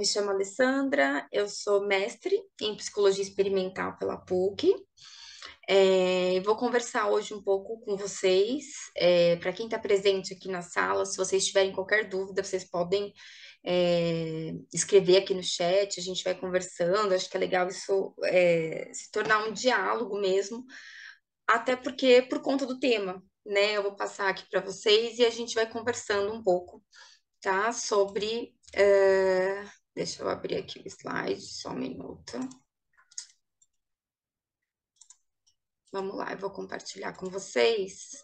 me chamo Alessandra, eu sou mestre em psicologia experimental pela PUC. Vou conversar hoje um pouco com vocês. Para quem está presente aqui na sala, se vocês tiverem qualquer dúvida, vocês podem escrever aqui no chat, a gente vai conversando. Acho que é legal isso se tornar um diálogo mesmo, até porque por conta do tema, né? Eu vou passar aqui para vocês e a gente vai conversando um pouco, tá? Sobre. Deixa eu abrir aqui o slide, só um minuto. Vamos lá, eu vou compartilhar com vocês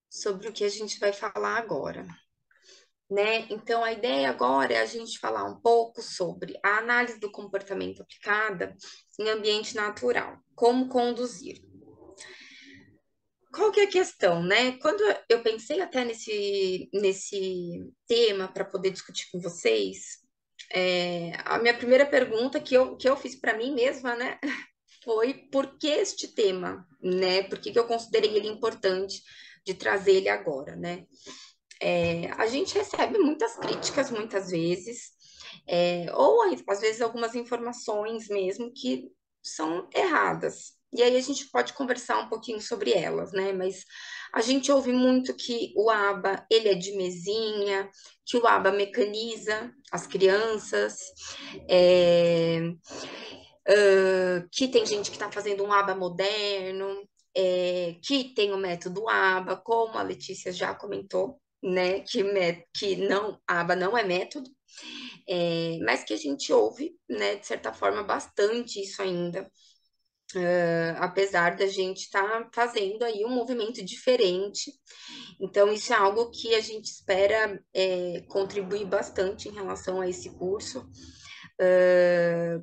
sobre o que a gente vai falar agora, né? Então, a ideia agora é a gente falar um pouco sobre a análise do comportamento aplicada em ambiente natural, como conduzir. Qual que é a questão, né? Quando eu pensei até nesse tema para poder discutir com vocês, a minha primeira pergunta que eu fiz para mim mesma, né, foi por que este tema, né? Por que eu considerei ele importante de trazer ele agora, né? A gente recebe muitas críticas muitas vezes, ou às vezes algumas informações mesmo que são erradas. E aí a gente pode conversar um pouquinho sobre elas, né? Mas a gente ouve muito que o ABA, ele é de mesinha, que o ABA mecaniza as crianças, é, que tem gente que está fazendo um ABA moderno, que tem o método ABA, como a Letícia já comentou, né? Que não, ABA não é método, mas que a gente ouve, né, de certa forma, bastante isso ainda, apesar da gente estar fazendo aí um movimento diferente. Então, isso é algo que a gente espera contribuir bastante em relação a esse curso,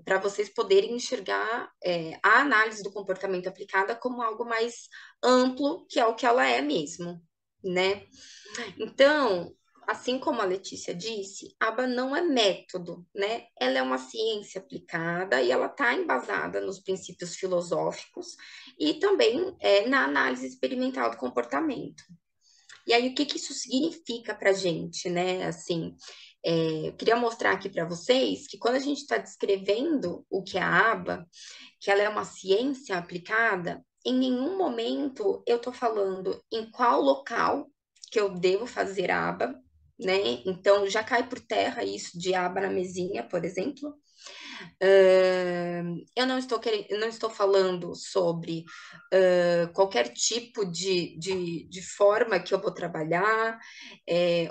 para vocês poderem enxergar a análise do comportamento aplicada como algo mais amplo, que é o que ela é mesmo, né? Então, assim como a Letícia disse, a aba não é método, né? Ela é uma ciência aplicada e ela está embasada nos princípios filosóficos e também na análise experimental do comportamento. E aí, o que que isso significa para a gente, né? Assim, eu queria mostrar aqui para vocês que quando a gente está descrevendo o que é a aba, que ela é uma ciência aplicada, em nenhum momento eu estou falando em qual local que eu devo fazer a aba, né? Então, já cai por terra isso de aba na mesinha, por exemplo. Eu não estou falando sobre qualquer tipo de forma que eu vou trabalhar,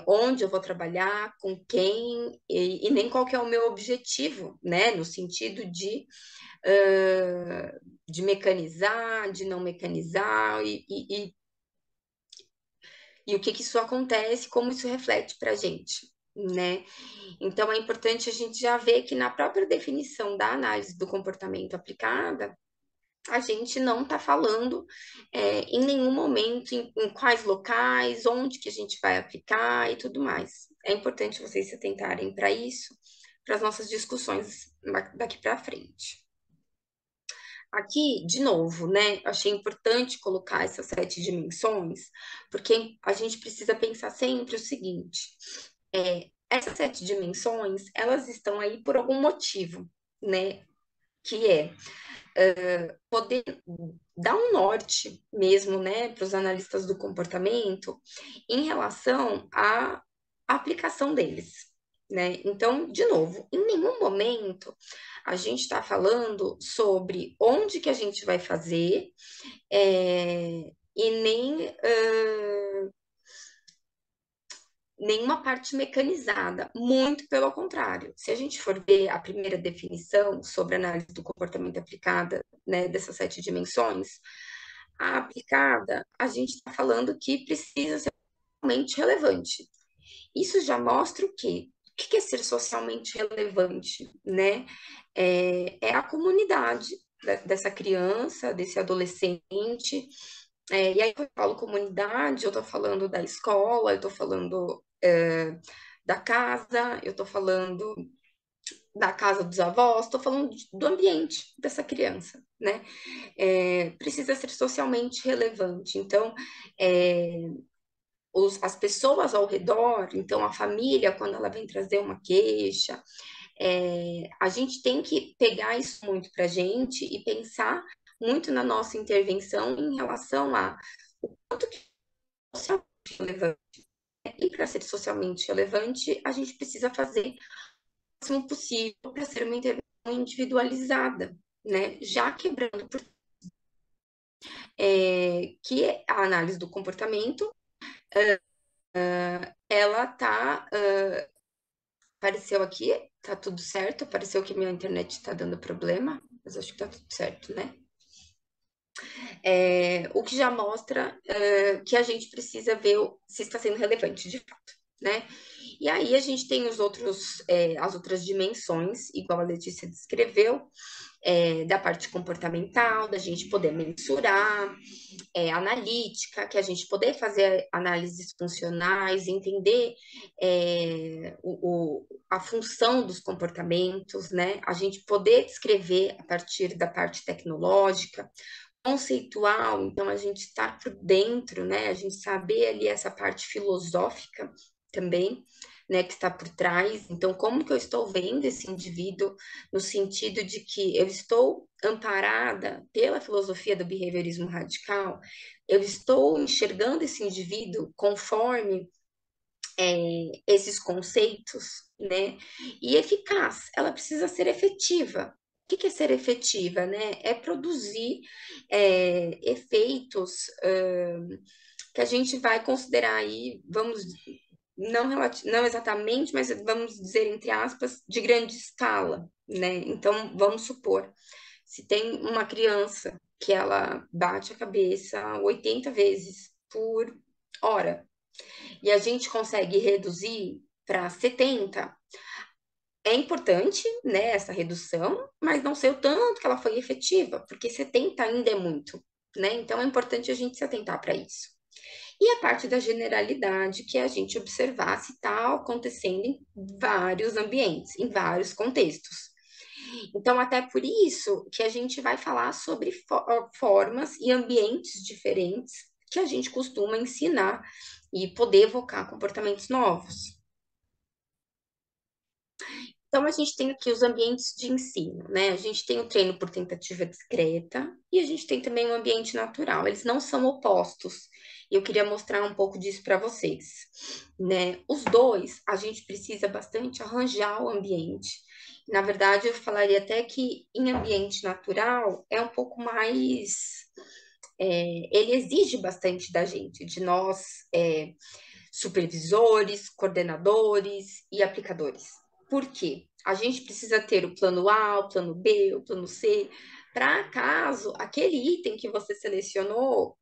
onde eu vou trabalhar, com quem, e nem qual que é o meu objetivo, né? No sentido de mecanizar, de não mecanizar, e o que que isso acontece, como isso reflete para a gente, né? Então, é importante a gente já ver que na própria definição da análise do comportamento aplicada, a gente não está falando em nenhum momento em quais locais, onde que a gente vai aplicar e tudo mais. É importante vocês se atentarem para isso, para as nossas discussões daqui para frente. Aqui, de novo, né? Achei importante colocar essas 7 dimensões, porque a gente precisa pensar sempre o seguinte: essas 7 dimensões, elas estão aí por algum motivo, né? Que é poder dar um norte mesmo, né, para os analistas do comportamento em relação à aplicação deles, né? Então, de novo, em nenhum momento a gente está falando sobre onde que a gente vai fazer, e nem nenhuma parte mecanizada, muito pelo contrário. Se a gente for ver a primeira definição sobre análise do comportamento aplicada, né, dessas 7 dimensões, a aplicada, a gente está falando que precisa ser socialmente relevante. Isso já mostra o quê? O que é ser socialmente relevante, né? É a comunidade dessa criança, desse adolescente. E aí, quando eu falo comunidade, eu estou falando da escola, eu estou falando da casa, eu estou falando da casa dos avós, estou falando do ambiente dessa criança, né? Precisa ser socialmente relevante. Então, as pessoas ao redor, então a família, quando ela vem trazer uma queixa, a gente tem que pegar isso muito para a gente e pensar muito na nossa intervenção em relação a o quanto que é socialmente relevante. E para ser socialmente relevante, a gente precisa fazer o máximo possível para ser uma intervenção individualizada, né? Já quebrando que a análise do comportamento, ela tá, apareceu aqui, tá tudo certo, apareceu que minha internet está dando problema, mas acho que tá tudo certo, né? O que já mostra que a gente precisa ver se está sendo relevante de fato, né? E aí a gente tem as outras dimensões, igual a Letícia descreveu, da parte comportamental, da gente poder mensurar, analítica, que a gente poder fazer análises funcionais, entender a função dos comportamentos, né? A gente poder descrever a partir da parte tecnológica, conceitual, então a gente estar por dentro, né? A gente saber ali essa parte filosófica também, né, que está por trás. Então, como que eu estou vendo esse indivíduo no sentido de que eu estou amparada pela filosofia do behaviorismo radical, eu estou enxergando esse indivíduo conforme esses conceitos, né? E eficaz, ela precisa ser efetiva. O que é ser efetiva, né? É produzir efeitos que a gente vai considerar aí, vamos, não exatamente, mas vamos dizer, entre aspas, de grande escala, né? Então, vamos supor, se tem uma criança que ela bate a cabeça 80 vezes por hora, e a gente consegue reduzir para 70, é importante, né, essa redução, mas não sei o tanto que ela foi efetiva, porque 70 ainda é muito, né? Então é importante a gente se atentar para isso. E a parte da generalidade, que é a gente observar se está acontecendo em vários ambientes, em vários contextos. Então, até por isso que a gente vai falar sobre formas e ambientes diferentes que a gente costuma ensinar e poder evocar comportamentos novos. Então, a gente tem aqui os ambientes de ensino, né? A gente tem o treino por tentativa discreta e a gente tem também o ambiente natural. Eles não são opostos. E eu queria mostrar um pouco disso para vocês, né? Os dois, a gente precisa bastante arranjar o ambiente. Na verdade, eu falaria até que em ambiente natural é um pouco mais. Ele exige bastante da gente, de nós, supervisores, coordenadores e aplicadores. Por quê? A gente precisa ter o plano A, o plano B, o plano C, para caso aquele item que você selecionou,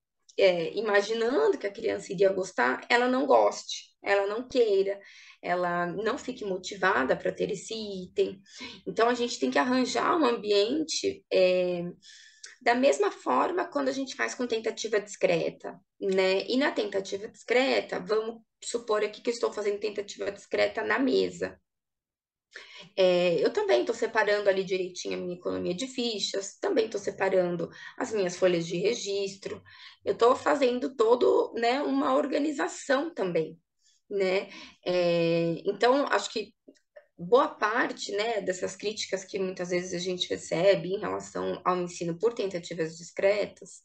imaginando que a criança iria gostar, ela não goste, ela não queira, ela não fique motivada para ter esse item. Então, a gente tem que arranjar um ambiente da mesma forma quando a gente faz com tentativa discreta, né? E na tentativa discreta, vamos supor aqui que eu estou fazendo tentativa discreta na mesa. Eu também estou separando ali direitinho a minha economia de fichas, também estou separando as minhas folhas de registro, eu estou fazendo todo, né, uma organização também, né? Então, acho que boa parte, né, dessas críticas que muitas vezes a gente recebe em relação ao ensino por tentativas discretas,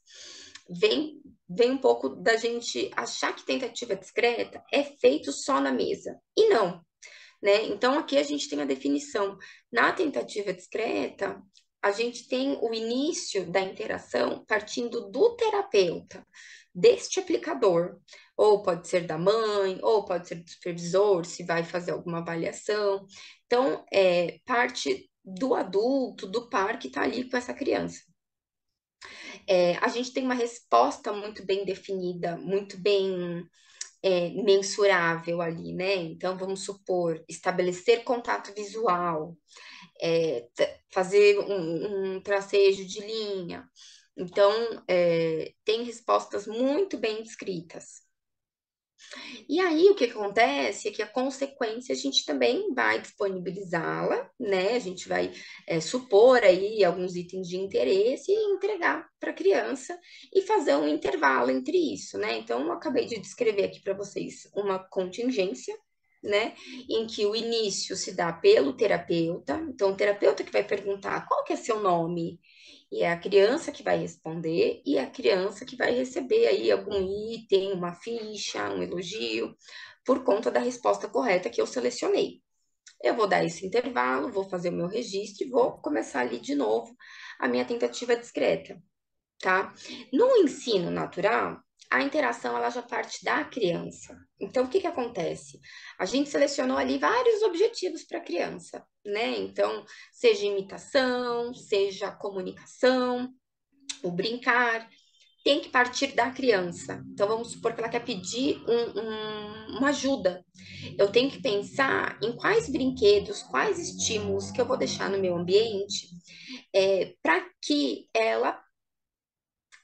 vem um pouco da gente achar que tentativa discreta é feito só na mesa. E não, né? Então, aqui a gente tem a definição. Na tentativa discreta, a gente tem o início da interação partindo do terapeuta, deste aplicador, ou pode ser da mãe, ou pode ser do supervisor, se vai fazer alguma avaliação. Então, parte do adulto, do par que está ali com essa criança. A gente tem uma resposta muito bem definida, muito bem mensurável ali, né? Então, vamos supor, estabelecer contato visual, fazer um tracejo de linha. Então, tem respostas muito bem descritas. E aí, o que acontece é que a consequência a gente também vai disponibilizá-la, né? A gente vai supor aí alguns itens de interesse e entregar para a criança e fazer um intervalo entre isso, né? Então, eu acabei de descrever aqui para vocês uma contingência, né? Em que o início se dá pelo terapeuta. Então, o terapeuta que vai perguntar qual que é seu nome, e é a criança que vai responder e é a criança que vai receber aí algum item, uma ficha, um elogio, por conta da resposta correta que eu selecionei. Eu vou dar esse intervalo, vou fazer o meu registro e vou começar ali de novo a minha tentativa discreta, tá? No ensino natural, a interação ela já parte da criança. Então, o que que acontece? A gente selecionou ali vários objetivos para a criança, né? Então, seja imitação, seja comunicação, o brincar, tem que partir da criança. Então, vamos supor que ela quer pedir uma ajuda. Eu tenho que pensar em quais brinquedos, quais estímulos que eu vou deixar no meu ambiente para que ela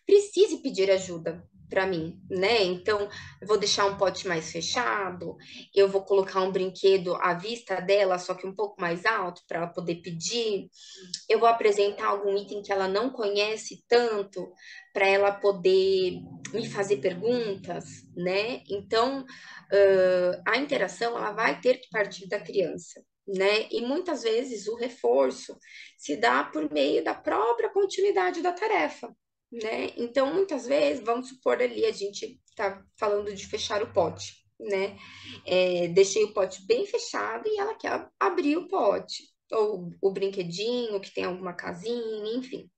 precise pedir ajuda para mim, né? Então, eu vou deixar um pote mais fechado, eu vou colocar um brinquedo à vista dela, só que um pouco mais alto para ela poder pedir. Eu vou apresentar algum item que ela não conhece tanto para ela poder me fazer perguntas, né? Então, a interação ela vai ter que partir da criança. Né? E muitas vezes o reforço se dá por meio da própria continuidade da tarefa, né? Então, muitas vezes, vamos supor ali, a gente tá falando de fechar o pote, né? Deixei o pote bem fechado e ela quer abrir o pote, ou o brinquedinho que tem alguma casinha, enfim.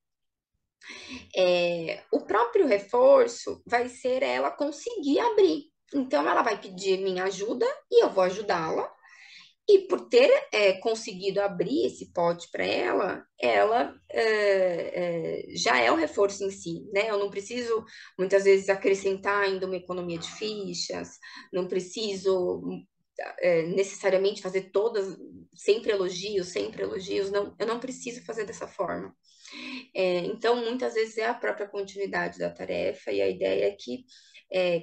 O próprio reforço vai ser ela conseguir abrir. Então, ela vai pedir minha ajuda e eu vou ajudá-la. E por ter conseguido abrir esse pote para ela, ela já é o reforço em si, né? Eu não preciso muitas vezes acrescentar ainda uma economia de fichas, não preciso necessariamente fazer todas sempre elogios, não, eu não preciso fazer dessa forma. Então, muitas vezes é a própria continuidade da tarefa, e a ideia é que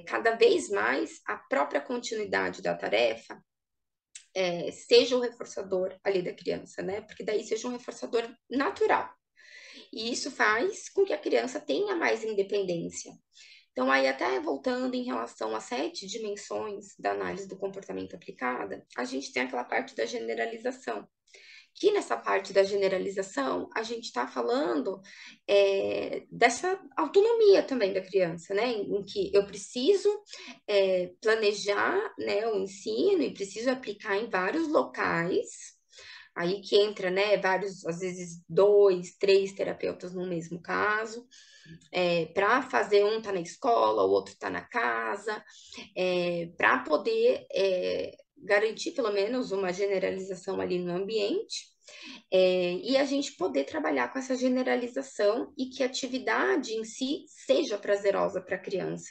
cada vez mais a própria continuidade da tarefa seja o reforçador ali da criança, né? Porque daí seja um reforçador natural. E isso faz com que a criança tenha mais independência. Então, aí, até voltando em relação às 7 dimensões da análise do comportamento aplicada, a gente tem aquela parte da generalização. Que nessa parte da generalização, a gente está falando dessa autonomia também da criança, né? Em que eu preciso planejar, né, o ensino e preciso aplicar em vários locais. Aí que entra, né, vários, às vezes, 2, 3 terapeutas no mesmo caso, para fazer um tá na escola, o outro tá na casa, para poder garantir pelo menos uma generalização ali no ambiente, e a gente poder trabalhar com essa generalização e que a atividade em si seja prazerosa para a criança,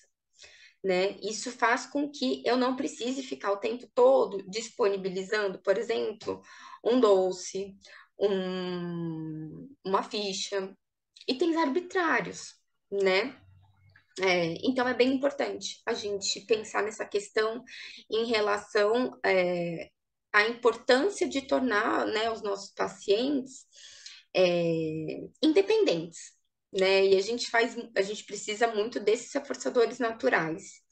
né? Isso faz com que eu não precise ficar o tempo todo disponibilizando, por exemplo, um doce, uma ficha, itens arbitrários, né? Então é bem importante a gente pensar nessa questão em relação à importância de tornar, né, os nossos pacientes independentes, né? E a gente precisa muito desses reforçadores naturais.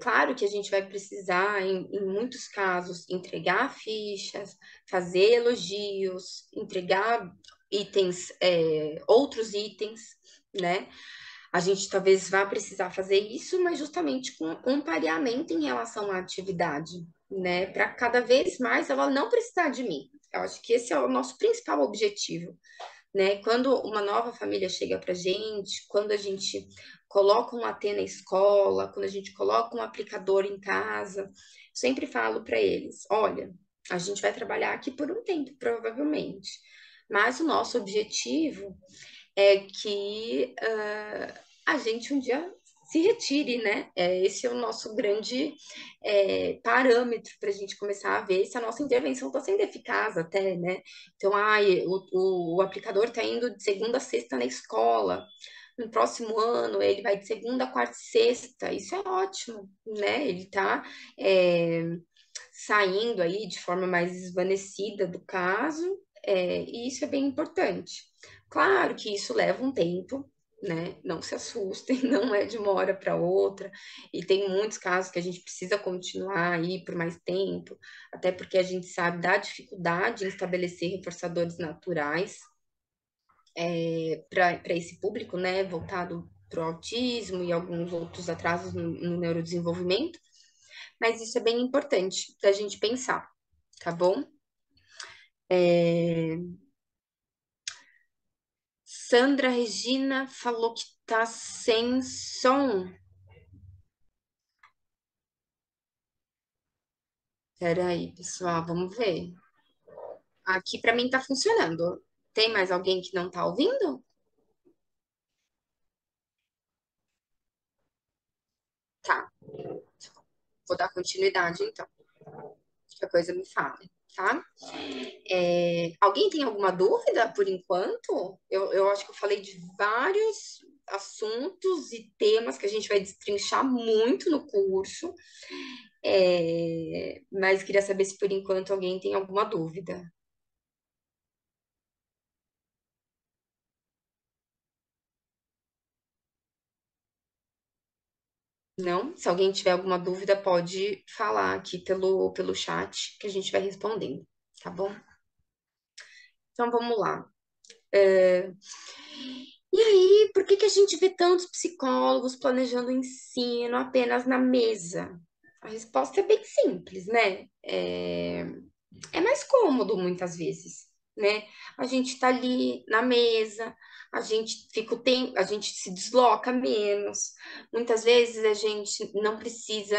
Claro que a gente vai precisar, em muitos casos, entregar fichas, fazer elogios, entregar itens, outros itens, né? A gente talvez vá precisar fazer isso, mas justamente com um pareamento em relação à atividade, né? Para cada vez mais ela não precisar de mim. Eu acho que esse é o nosso principal objetivo, né? Quando uma nova família chega para gente, quando a gente coloca um AT na escola, quando a gente coloca um aplicador em casa, sempre falo para eles: olha, a gente vai trabalhar aqui por um tempo, provavelmente, mas o nosso objetivo é que a gente um dia se retire, né? Esse é o nosso grande parâmetro para a gente começar a ver se a nossa intervenção está sendo eficaz até, né? Então, o aplicador está indo de segunda a sexta na escola. no próximo ano ele vai de segunda, quarta e sexta. Isso é ótimo, né? Ele está saindo aí de forma mais esvanecida do caso, e isso é bem importante. Claro que isso leva um tempo, né? Não se assustem, não é de uma hora para outra, e tem muitos casos que a gente precisa continuar aí por mais tempo, até porque a gente sabe da dificuldade em estabelecer reforçadores naturais para esse público, né? Voltado para o autismo e alguns outros atrasos no neurodesenvolvimento, mas isso é bem importante da gente pensar, tá bom? É, Sandra Regina falou que tá sem som. Peraí, pessoal, vamos ver. Aqui para mim tá funcionando. Tem mais alguém que não tá ouvindo? Tá, vou dar continuidade então. Qualquer coisa me fale, tá? Alguém tem alguma dúvida por enquanto? Eu acho que eu falei de vários assuntos e temas que a gente vai destrinchar muito no curso, mas queria saber se por enquanto alguém tem alguma dúvida. Não? Se alguém tiver alguma dúvida, pode falar aqui pelo chat que a gente vai respondendo, tá bom? Então vamos lá. E aí, por que que a gente vê tantos psicólogos planejando o ensino apenas na mesa? A resposta é bem simples, né? É mais cômodo muitas vezes, né? A gente tá ali na mesa, a gente fica o tempo, a gente se desloca menos. Muitas vezes a gente não precisa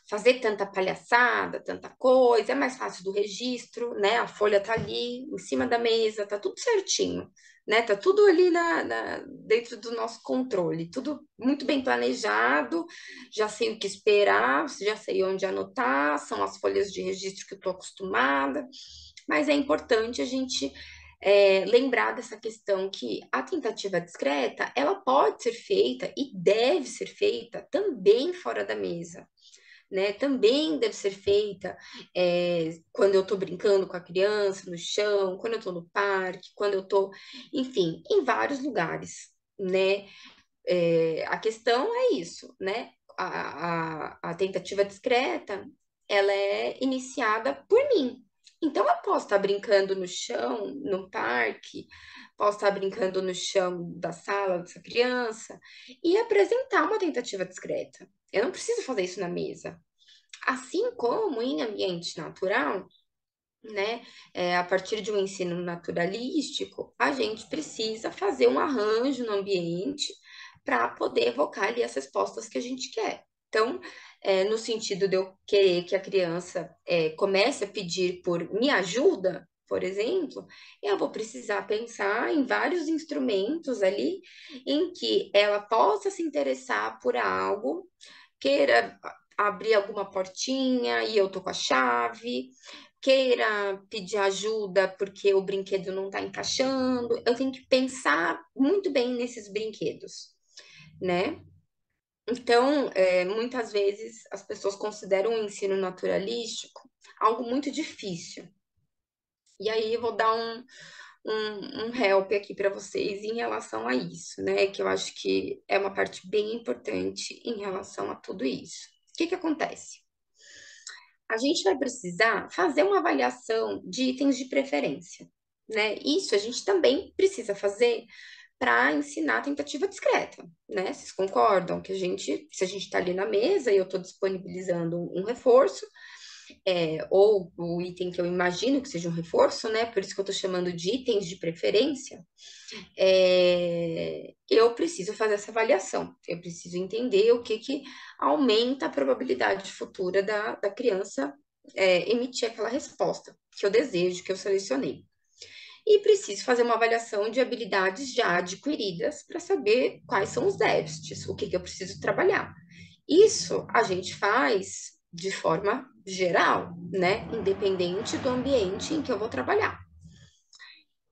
fazer tanta palhaçada, tanta coisa, é mais fácil do registro, né? A folha tá ali em cima da mesa, tá tudo certinho, né? Tá tudo ali dentro do nosso controle, tudo muito bem planejado, já sei o que esperar, já sei onde anotar, são as folhas de registro que eu tô acostumada, mas é importante a gente lembrar dessa questão que a tentativa discreta, ela pode ser feita e deve ser feita também fora da mesa, né, também deve ser feita quando eu estou brincando com a criança no chão, quando eu estou no parque, quando eu estou, enfim, em vários lugares, né? A questão é isso, né? A tentativa discreta, ela é iniciada por mim. Então, eu posso estar brincando no chão, no parque, posso estar brincando no chão da sala dessa criança e apresentar uma tentativa discreta. Eu não preciso fazer isso na mesa. Assim como em ambiente natural, né, a partir de um ensino naturalístico, a gente precisa fazer um arranjo no ambiente para poder evocar ali as respostas que a gente quer. Então, no sentido de eu querer que a criança comece a pedir por me ajuda, por exemplo, eu vou precisar pensar em vários instrumentos ali em que ela possa se interessar por algo, queira abrir alguma portinha e eu tô com a chave, queira pedir ajuda porque o brinquedo não está encaixando. Eu tenho que pensar muito bem nesses brinquedos, né? Então, muitas vezes as pessoas consideram o ensino naturalístico algo muito difícil. E aí eu vou dar um help aqui para vocês em relação a isso, né? Que eu acho que é uma parte bem importante em relação a tudo isso. O que que acontece? A gente vai precisar fazer uma avaliação de itens de preferência, né? Isso a gente também precisa fazer para ensinar a tentativa discreta, né? Vocês concordam que se a gente está ali na mesa e eu estou disponibilizando um reforço, ou o item que eu imagino que seja um reforço, né? Por isso que eu estou chamando de itens de preferência, eu preciso fazer essa avaliação. Eu preciso entender o que que aumenta a probabilidade futura da criança emitir aquela resposta que eu desejo, que eu selecionei. E preciso fazer uma avaliação de habilidades já adquiridas para saber quais são os déficits, o que que eu preciso trabalhar. Isso a gente faz de forma geral, né? Independente do ambiente em que eu vou trabalhar.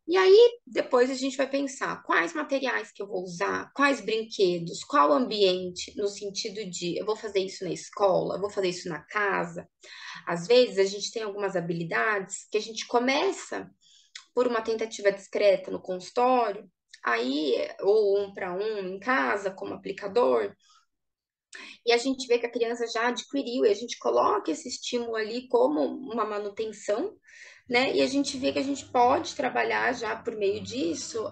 E aí, depois a gente vai pensar quais materiais que eu vou usar, quais brinquedos, qual ambiente, no sentido de eu vou fazer isso na escola, eu vou fazer isso na casa. Às vezes a gente tem algumas habilidades que a gente começa por uma tentativa discreta no consultório, aí, ou um para um em casa, como aplicador, e a gente vê que a criança já adquiriu, e a gente coloca esse estímulo ali como uma manutenção, né? E a gente vê que a gente pode trabalhar já por meio disso,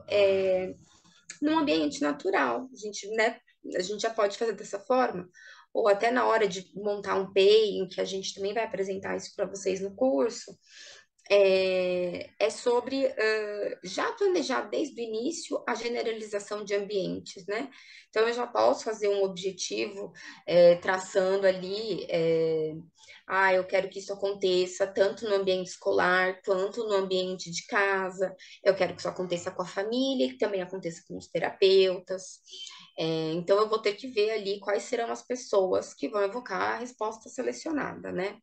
num ambiente natural. A gente já pode fazer dessa forma, ou até na hora de montar um PEI, em que a gente também vai apresentar isso para vocês no curso, é sobre já planejar desde o início a generalização de ambientes, né? Então, eu já posso fazer um objetivo traçando ali, eu quero que isso aconteça tanto no ambiente escolar quanto no ambiente de casa, eu quero que isso aconteça com a família e que também aconteça com os terapeutas. Então, eu vou ter que ver ali quais serão as pessoas que vão evocar a resposta selecionada, né?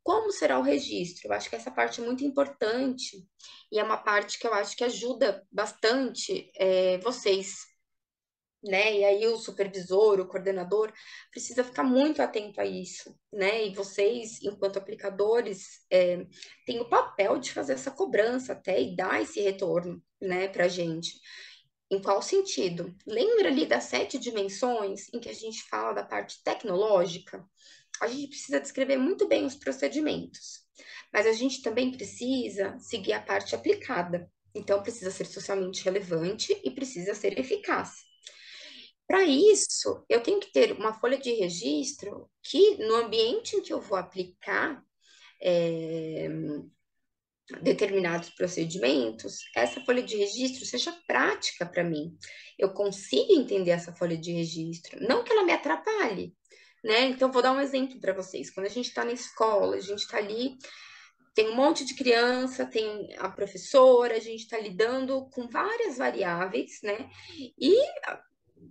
Como será o registro? Eu acho que essa parte é muito importante e é uma parte que eu acho que ajuda bastante vocês, né? E aí o supervisor, o coordenador, precisa ficar muito atento a isso, né? E vocês, enquanto aplicadores, têm o papel de fazer essa cobrança até e dar esse retorno, né, para a gente. Em qual sentido? Lembra ali das 7 dimensões em que a gente fala da parte tecnológica? A gente precisa descrever muito bem os procedimentos, mas a gente também precisa seguir a parte aplicada. Então, precisa ser socialmente relevante e precisa ser eficaz. Para isso, eu tenho que ter uma folha de registro que, no ambiente em que eu vou aplicar é, determinados procedimentos, essa folha de registro seja prática para mim. Eu consiga entender essa folha de registro, não que ela me atrapalhe, né? Então, vou dar um exemplo para vocês. Quando a gente está na escola, a gente está ali, tem um monte de criança, tem a professora, a gente está lidando com várias variáveis, né? E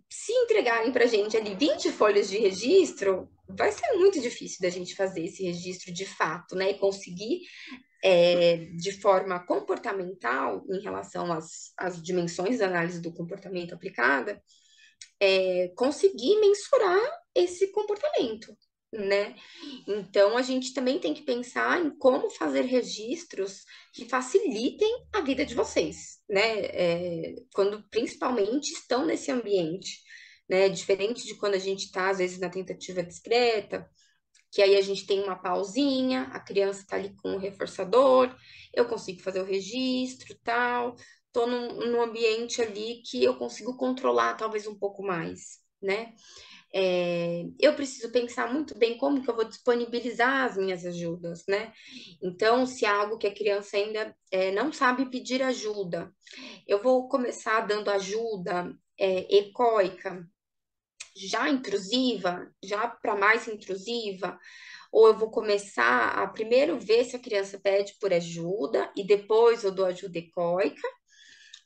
se entregarem para a gente ali 20 folhas de registro, vai ser muito difícil da gente fazer esse registro de fato, né? E conseguir de forma comportamental, em relação às dimensões da análise do comportamento aplicada, conseguir mensurar esse comportamento, né? Então, a gente também tem que pensar em como fazer registros que facilitem a vida de vocês, né? Quando principalmente estão nesse ambiente, né? Diferente de quando a gente está, às vezes, na tentativa discreta, que aí a gente tem uma pausinha, a criança está ali com o reforçador, eu consigo fazer o registro, tal, estou num ambiente ali que eu consigo controlar talvez um pouco mais, né? Eu preciso pensar muito bem como que eu vou disponibilizar as minhas ajudas, né? Então, se há algo que a criança ainda não sabe pedir ajuda, eu vou começar dando ajuda ecoica, já intrusiva, já para mais intrusiva, ou eu vou começar a primeiro ver se a criança pede por ajuda e depois eu dou ajuda ecoica,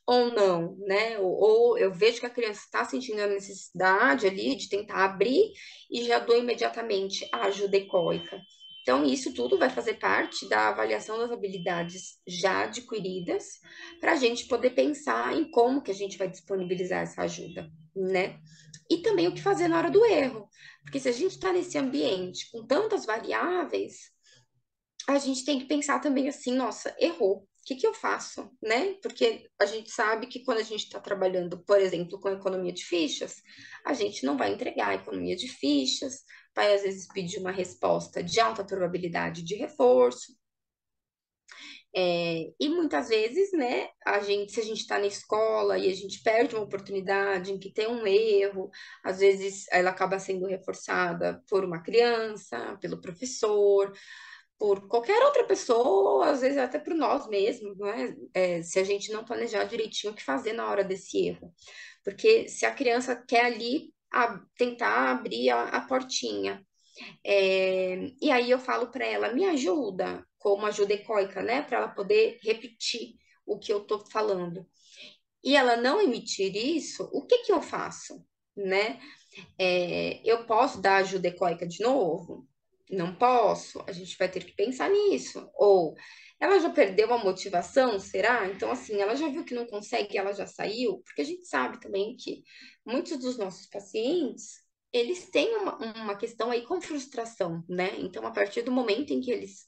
ou não, né? Ou eu vejo que a criança está sentindo a necessidade ali de tentar abrir e já dou imediatamente a ajuda ecoica. Então, isso tudo vai fazer parte da avaliação das habilidades já adquiridas, para a gente poder pensar em como que a gente vai disponibilizar essa ajuda, né? E também o que fazer na hora do erro. Porque se a gente está nesse ambiente com tantas variáveis, a gente tem que pensar também assim, nossa, errou. O que que eu faço, né? Porque a gente sabe que quando a gente está trabalhando, por exemplo, com economia de fichas, a gente não vai entregar a economia de fichas, vai às vezes pedir uma resposta de alta probabilidade de reforço. E muitas vezes, né, se a gente está na escola e a gente perde uma oportunidade em que tem um erro, às vezes ela acaba sendo reforçada por uma criança, pelo professor, por qualquer outra pessoa, às vezes até por nós mesmos, não é? Se a gente não planejar direitinho o que fazer na hora desse erro. Porque se a criança quer ali tentar abrir a portinha, e aí eu falo para ela, me ajuda, como ajuda ecoica, né? Para ela poder repetir o que eu estou falando. E ela não emitir isso, o que que eu faço, né? Eu posso dar ajuda ecoica de novo? Não posso, a gente vai ter que pensar nisso. Ou ela já perdeu a motivação, será? Então, assim, ela já viu que não consegue, ela já saiu, porque a gente sabe também que muitos dos nossos pacientes, eles têm uma questão aí com frustração, né? Então, a partir do momento em que eles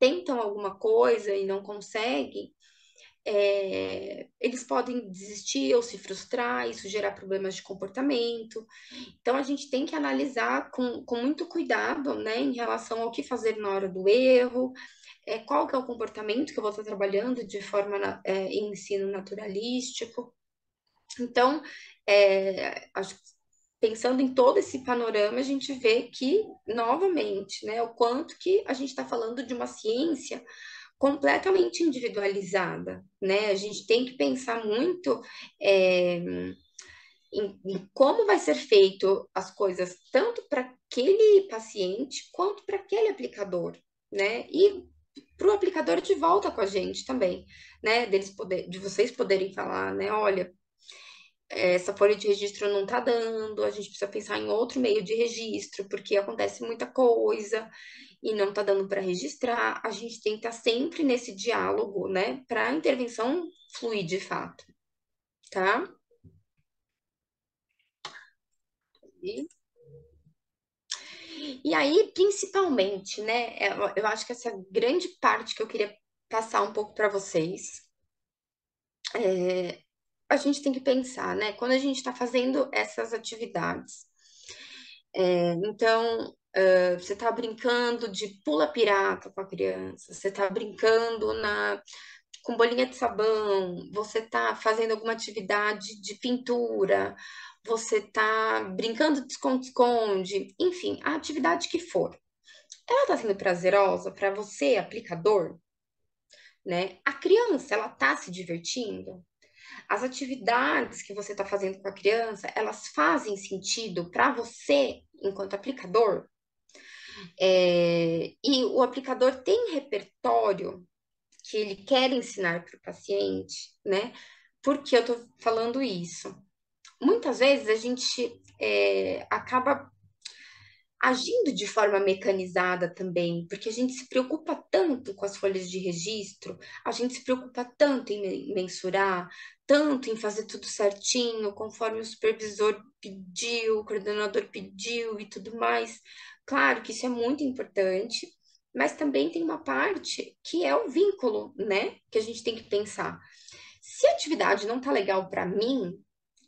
tentam alguma coisa e não conseguem, eles podem desistir ou se frustrar, isso gerar problemas de comportamento. Então, a gente tem que analisar com muito cuidado, né, em relação ao que fazer na hora do erro, qual que é o comportamento que eu vou estar trabalhando de forma em ensino naturalístico. Então, acho que pensando em todo esse panorama, a gente vê que, novamente, né, o quanto que a gente está falando de uma ciência completamente individualizada, né? A gente tem que pensar muito é, em como vai ser feito as coisas, tanto para aquele paciente quanto para aquele aplicador, né? E para o aplicador de volta com a gente também, né? De vocês poderem falar, né? Olha, essa folha de registro não está dando, a gente precisa pensar em outro meio de registro, porque acontece muita coisa e não está dando para registrar. A gente tem que estar sempre nesse diálogo, né? Para a intervenção fluir de fato, tá? E E aí, principalmente, né? Eu acho que essa grande parte que eu queria passar um pouco para vocês, a gente tem que pensar, né? Quando a gente está fazendo essas atividades, então, você está brincando de pula pirata com a criança, você está brincando com bolinha de sabão, você está fazendo alguma atividade de pintura, você está brincando de esconde-esconde, enfim, a atividade que for. Ela está sendo prazerosa para você, aplicador, né? A criança, ela está se divertindo. As atividades que você está fazendo com a criança, elas fazem sentido para você, enquanto aplicador. E o aplicador tem repertório que ele quer ensinar para o paciente, né? Por que eu estou falando isso? Muitas vezes a gente acaba agindo de forma mecanizada também, porque a gente se preocupa tanto com as folhas de registro, a gente se preocupa tanto em mensurar, tanto em fazer tudo certinho, conforme o supervisor pediu, o coordenador pediu e tudo mais. Claro que isso é muito importante, mas também tem uma parte que é o vínculo, né? Que a gente tem que pensar. Se a atividade não tá legal para mim,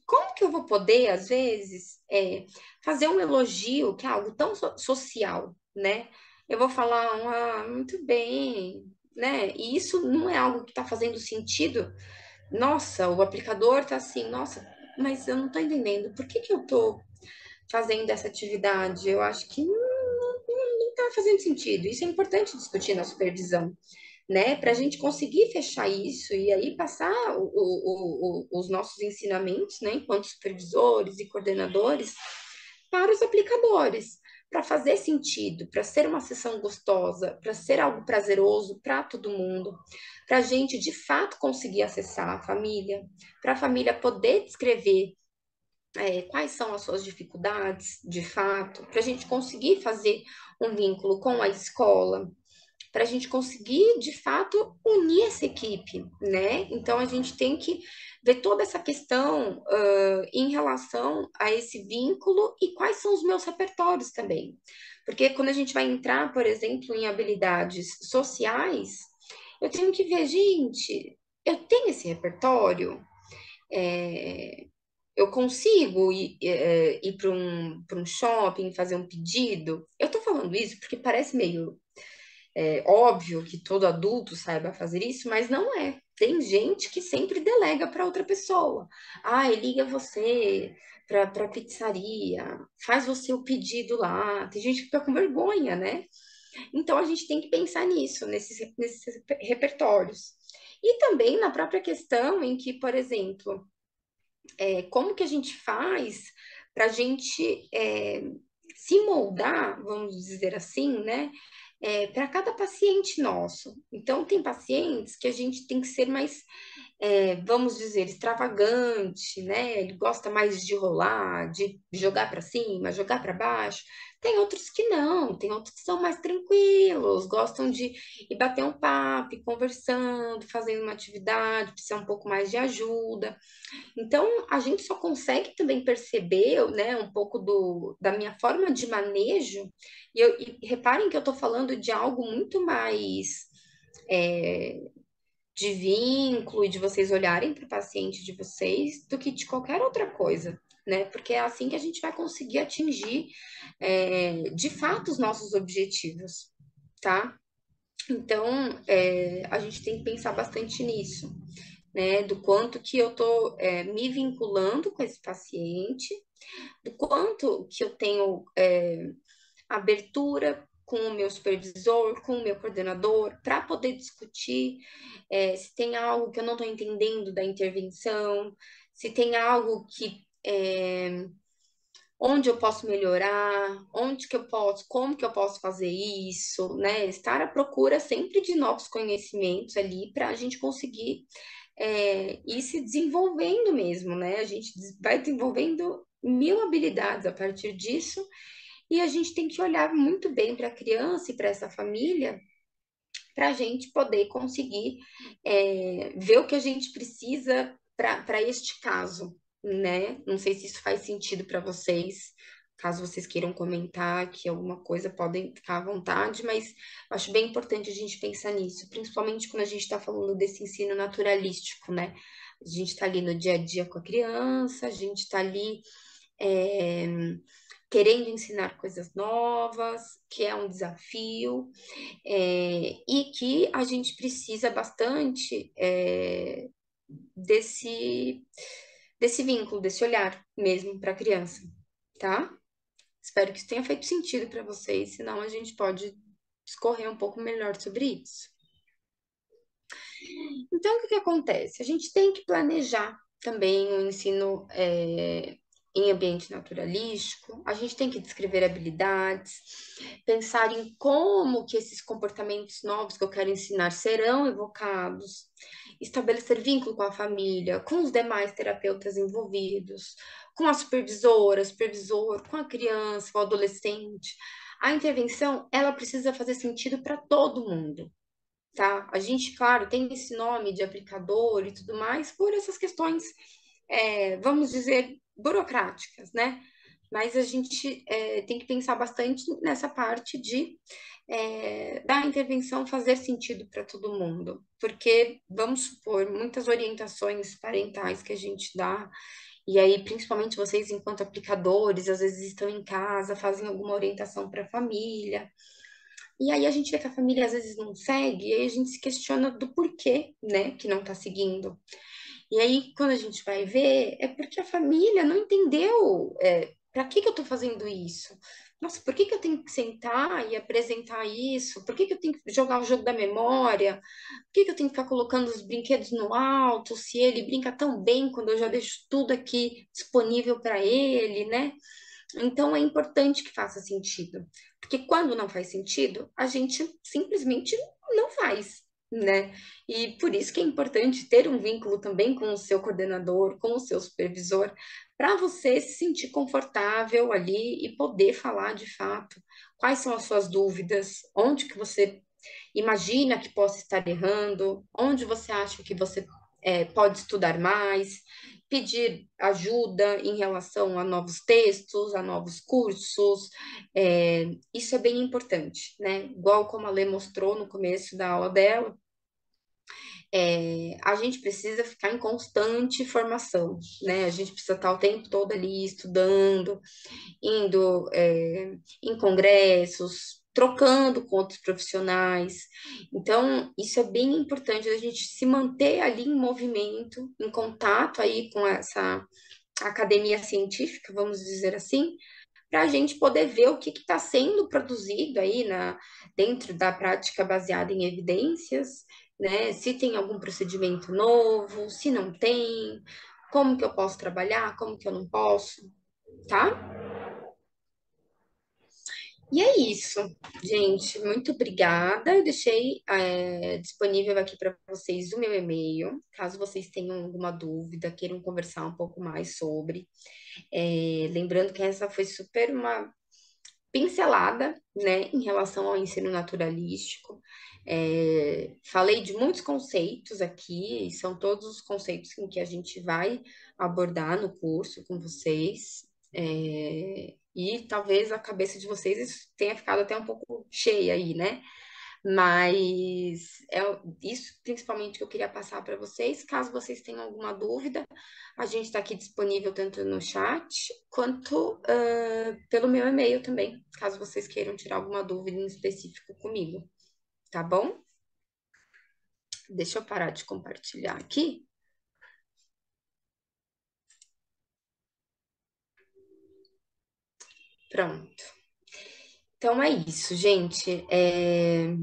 como que eu vou poder, às vezes, fazer um elogio, que é algo tão social, né? Eu vou falar, muito bem, né? E isso não é algo que está fazendo sentido. Nossa, o aplicador tá assim, nossa, mas eu não tô entendendo. Por que que eu tô fazendo essa atividade? Eu acho que não tá fazendo sentido. Isso é importante discutir na supervisão, né? Para a gente conseguir fechar isso e aí passar os nossos ensinamentos, né? Enquanto supervisores e coordenadores, para os aplicadores, para fazer sentido, para ser uma sessão gostosa, para ser algo prazeroso para todo mundo, para a gente de fato conseguir acessar a família, para a família poder descrever quais são as suas dificuldades de fato, para a gente conseguir fazer um vínculo com a escola, para a gente conseguir, de fato, unir essa equipe, né? Então, a gente tem que ver toda essa questão em relação a esse vínculo e quais são os meus repertórios também. Porque quando a gente vai entrar, por exemplo, em habilidades sociais, eu tenho que ver, gente, eu tenho esse repertório, é, eu consigo ir para um shopping, fazer um pedido. Eu estou falando isso porque parece meio óbvio que todo adulto saiba fazer isso, mas não é. Tem gente que sempre delega para outra pessoa. Ah, liga você para a pizzaria, faz você o pedido lá. Tem gente que fica com vergonha, né? Então a gente tem que pensar nisso, nesses repertórios. E também na própria questão em que, por exemplo, como que a gente faz para a gente se moldar, vamos dizer assim, né? Para cada paciente nosso. Então, tem pacientes que a gente tem que ser mais vamos dizer, extravagante, né? Ele gosta mais de rolar, de jogar para cima, jogar para baixo. Tem outros que não, tem outros que são mais tranquilos, gostam de ir bater um papo, ir conversando, fazendo uma atividade, precisa um pouco mais de ajuda. Então, a gente só consegue também perceber, né, um pouco da minha forma de manejo, e reparem que eu estou falando de algo muito mais é, de vínculo e de vocês olharem para o paciente de vocês do que de qualquer outra coisa, né? Porque é assim que a gente vai conseguir atingir, de fato, os nossos objetivos, tá? Então, a gente tem que pensar bastante nisso, né? Do quanto que eu tô, me vinculando com esse paciente, do quanto que eu tenho abertura com o meu supervisor, com o meu coordenador, para poder discutir se tem algo que eu não estou entendendo da intervenção, se tem algo que onde eu posso melhorar, onde que eu posso, como que eu posso fazer isso, né? Estar à procura sempre de novos conhecimentos ali para a gente conseguir ir se desenvolvendo mesmo, né? A gente vai desenvolvendo mil habilidades a partir disso e a gente tem que olhar muito bem para a criança e para essa família para a gente poder conseguir ver o que a gente precisa para este caso, né? Não sei se isso faz sentido para vocês. Caso vocês queiram comentar aqui alguma coisa, podem ficar à vontade, mas acho bem importante a gente pensar nisso, principalmente quando a gente está falando desse ensino naturalístico, né? A gente está ali no dia a dia com a criança, a gente está ali é, querendo ensinar coisas novas, que é um desafio, e que a gente precisa bastante desse, desse vínculo, desse olhar mesmo para a criança, tá? Espero que isso tenha feito sentido para vocês, senão a gente pode discorrer um pouco melhor sobre isso. Então, o que que acontece? A gente tem que planejar também o ensino em ambiente naturalístico, a gente tem que descrever habilidades, pensar em como que esses comportamentos novos que eu quero ensinar serão evocados, estabelecer vínculo com a família, com os demais terapeutas envolvidos, com a supervisora, supervisor, com a criança, o adolescente. A intervenção, ela precisa fazer sentido para todo mundo, tá? A gente, claro, tem esse nome de aplicador e tudo mais por essas questões, vamos dizer, burocráticas, né? Mas a gente tem que pensar bastante nessa parte da intervenção fazer sentido para todo mundo, porque, vamos supor, muitas orientações parentais que a gente dá, e aí, principalmente vocês, enquanto aplicadores, às vezes estão em casa, fazem alguma orientação para a família, e aí a gente vê que a família às vezes não segue, e aí a gente se questiona do porquê, né, que não tá seguindo. E aí, quando a gente vai ver, é porque a família não entendeu para que eu tô fazendo isso? Nossa, por que eu tenho que sentar e apresentar isso? Por que eu tenho que jogar o jogo da memória? Por que eu tenho que ficar colocando os brinquedos no alto, se ele brinca tão bem quando eu já deixo tudo aqui disponível para ele, né? Então é importante que faça sentido, porque quando não faz sentido, a gente simplesmente não faz, né? E por isso que é importante ter um vínculo também com o seu coordenador, com o seu supervisor, para você se sentir confortável ali e poder falar de fato quais são as suas dúvidas, onde que você imagina que possa estar errando, onde você acha que você pode estudar mais, pedir ajuda em relação a novos textos, a novos cursos. Isso é bem importante, né? Igual como a Lê mostrou no começo da aula dela, a gente precisa ficar em constante formação, né? A gente precisa estar o tempo todo ali estudando, indo em congressos, trocando com outros profissionais. Então, isso é bem importante, a gente se manter ali em movimento, em contato aí com essa academia científica, vamos dizer assim, para a gente poder ver o que está sendo produzido aí dentro da prática baseada em evidências, né? Se tem algum procedimento novo, se não tem, como que eu posso trabalhar, como que eu não posso, tá? E é isso, gente. Muito obrigada. Eu deixei disponível aqui para vocês o meu e-mail, caso vocês tenham alguma dúvida, queiram conversar um pouco mais sobre. Lembrando que essa foi super uma pincelada, né, em relação ao ensino naturalístico. Falei de muitos conceitos aqui, e são todos os conceitos em que a gente vai abordar no curso com vocês. E talvez a cabeça de vocês tenha ficado até um pouco cheia aí, né? Mas é isso principalmente que eu queria passar para vocês. Caso vocês tenham alguma dúvida, a gente está aqui disponível tanto no chat quanto pelo meu e-mail também, caso vocês queiram tirar alguma dúvida em específico comigo, tá bom? Deixa eu parar de compartilhar aqui. Pronto. Então é isso, gente.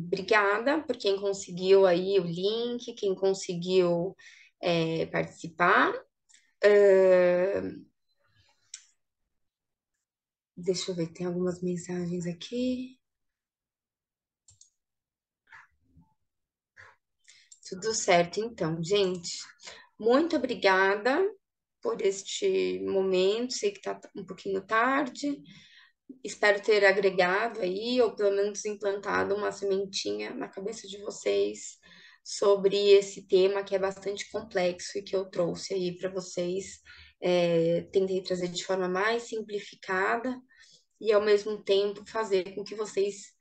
Obrigada por quem conseguiu aí o link, quem conseguiu participar. É, Deixa eu ver, tem algumas mensagens aqui. Tudo certo, então, gente. Muito obrigada por este momento. Sei que tá um pouquinho tarde. Espero ter agregado aí, ou pelo menos implantado uma sementinha na cabeça de vocês sobre esse tema que é bastante complexo e que eu trouxe aí para vocês. Tentei trazer de forma mais simplificada e, ao mesmo tempo, fazer com que vocês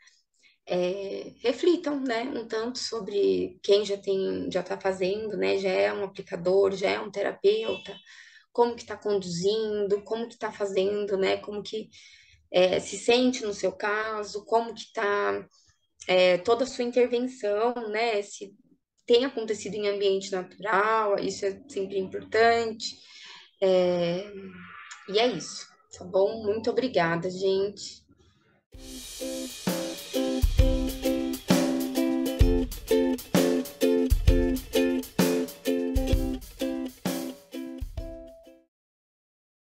reflitam, né, um tanto sobre quem já está fazendo, né, já é um aplicador, já é um terapeuta, como que está conduzindo, como que está fazendo, né, como que se sente no seu caso, como que está toda a sua intervenção, né, se tem acontecido em ambiente natural, isso é sempre importante. É, e é isso, tá bom? Muito obrigada, gente.